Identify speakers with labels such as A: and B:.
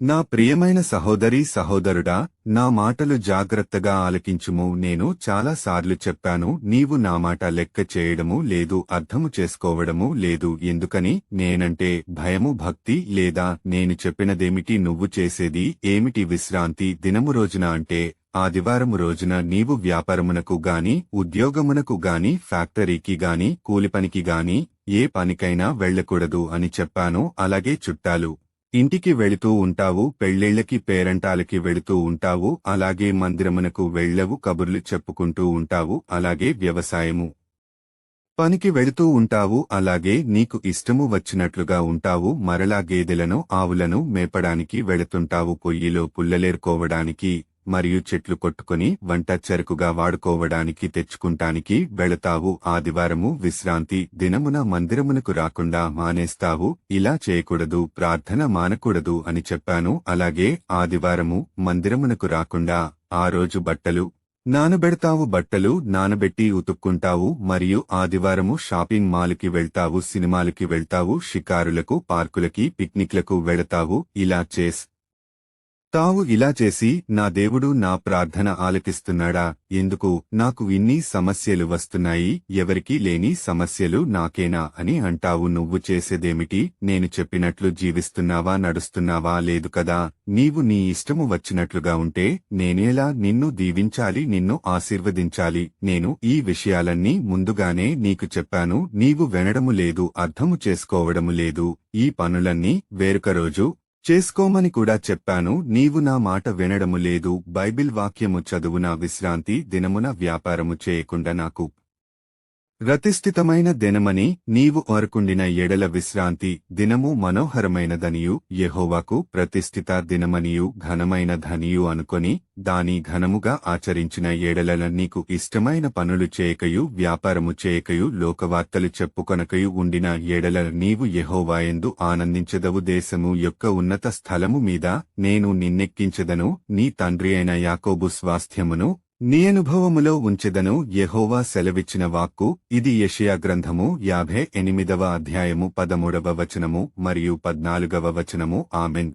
A: నా ప్రియమైన సహోదరీ సహోదరుడా, నా మాటలు జాగ్రత్తగా ఆలకించుము. నేను చాలాసార్లు చెప్పాను, నీవు నా మాట లెక్క చేయడము లేదు, అర్థము చేసుకోవడము లేదు. ఎందుకని? నేనంటే భయము, భక్తి లేదా? నేను చెప్పినదేమిటి, నువ్వు చేసేది ఏమిటి? విశ్రాంతి దినము రోజున అంటే ఆదివారము రోజున నీవు వ్యాపారమునకు గాని, ఉద్యోగమునకు గాని, ఫ్యాక్టరీకి గాని, కూలిపనికి గాని ఏ పనికైనా వెళ్లకూడదు అని చెప్పాను. అలాగే చుట్టాలు ఇంటికి వెళుతూ ఉంటావు, పెళ్ళిళ్ళకి పేరంటాలకి వెళుతూ ఉంటావు, అలాగే మందిరమునకు వెళ్ళవు, కబుర్లు చెప్పుకుంటూ ఉంటావు, అలాగే వ్యవసాయము పనికి వెళుతూ ఉంటావు, అలాగే నీకు ఇష్టము వచ్చినట్లుగా ఉంటావు. మరలా గేదెలను, ఆవులను మేపడానికి వెళుతుంటావు, పొయ్యిలో పుల్లలేరుకోవడానికి మరియు చెట్లు కొట్టుకుని వంట చెరుకుగా వాడుకోవడానికి తెచ్చుకుంటానికి వెళతావు. ఆదివారము విశ్రాంతి దినమున మందిరమునకు రాకుండా మానేస్తావు. ఇలా చేయకూడదు, ప్రార్థన మానకూడదు అని చెప్పాను. అలాగే ఆదివారము మందిరమునకు రాకుండా ఆ రోజు బట్టలు నానబెడతావు, బట్టలు నానబెట్టి ఉతుక్కుంటావు. మరియు ఆదివారము షాపింగ్ మాలుకి వెళ్తావు, సినిమాలకి వెళ్తావు, షికారులకు, పార్కులకి, పిక్నిక్లకు వెళతావు. ఇలా చేసి నా దేవుడు నా ప్రార్థన ఆలకిస్తున్నాడా? ఎందుకు నాకు ఇన్ని సమస్యలు వస్తున్నాయి? ఎవరికీ లేని సమస్యలు నాకేనా అని అంటావు. నువ్వు చేసేదేమిటి? నేను చెప్పినట్లు జీవిస్తున్నావా, నడుస్తున్నావా? లేదు కదా. నీవు నీ ఇష్టము వచ్చినట్లుగా ఉంటే నేనేలా నిన్ను దీవించాలి, నిన్ను ఆశీర్వదించాలి? నేను ఈ విషయాలన్నీ ముందుగానే నీకు చెప్పాను, నీవు వినడము లేదు, అర్థము చేసుకోవడము లేదు. ఈ పనులన్నీ వేరొక రోజు చేసుకోమని కూడా చెప్పాను, నీవు నా మాట వినడము లేదు. బైబిల్ వాక్యము చదువున విశ్రాంతి దినమున వ్యాపారము చేయకుండా నాకు ప్రతిష్ఠితమైన దినమని నీవు కోరుకుండిన ఎడల విశ్రాంతి దినము మనోహరమైనదనియు, యెహోవాకు ప్రతిష్ఠిత దినమనియు, ఘనమైనదనియు అనుకొని దాని ఘనముగా ఆచరించిన ఎడల నీకు ఇష్టమైన పనులు చేయకయు, వ్యాపారము చేయకయు, లోకవార్తలు చెప్పుకొనకయు ఉండిన ఎడల నీవు యెహోవాయందు ఆనందించెదవు. దేశము యొక్క ఉన్నత స్థలము మీద నేను నిన్నెక్కించెదను, నీ తండ్రి అయిన యాకోబు స్వాస్థ్యమును నీ అనుభవములో ఉంచెదను. యెహోవా సెలవిచ్చిన వాక్కు ఇది. యెషయా గ్రంథము 58వ అధ్యాయము 13వ వచనము మరియు 14వ వచనము. ఆమెన్.